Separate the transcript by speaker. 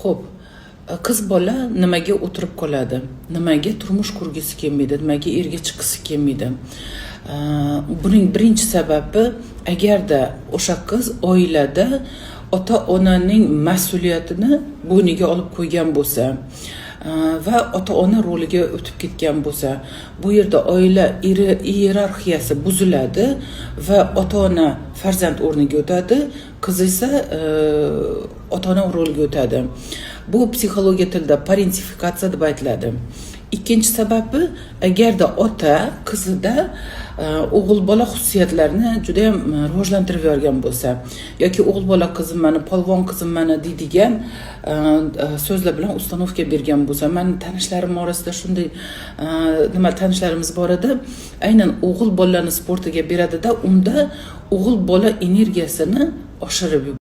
Speaker 1: Xo'p, qiz bola nimaga o'tirib qoladi? Nimaga turmush qurgisi kelmaydi? Nimaga erga chiqisi kelmaydi? Buning birinchi sababi, agarda o'sha qiz oilada ota-onaning mas'uliyatini bo'yniga olib qo'ygan bo'lsa va ota-ona roliga o'tib ketgan bo'lsa, bu yerda oila iyerarxiyasi buziladi va ota-ona farzand o'rniga o'tadi, qiz esa ota-ona roliga o'tadi. Bu psixologiya tilida parentifikatsiya deb aytiladi. Ikkinchi sababi, agarda ota qizida o'g'il bola xususiyatlarini juda ham rivojlantirib yorgan bo'lsa, yoki o'g'il bola qizim mani, polvon qizim mani deydigan so'zlar bilan ustanovka bergan bo'lsa, meni tanishlarim orasida shunday tanishlarimiz bor edi, aynan o'g'il bolalarni sportiga beradida, unda o'g'il bola energiyasini oshirib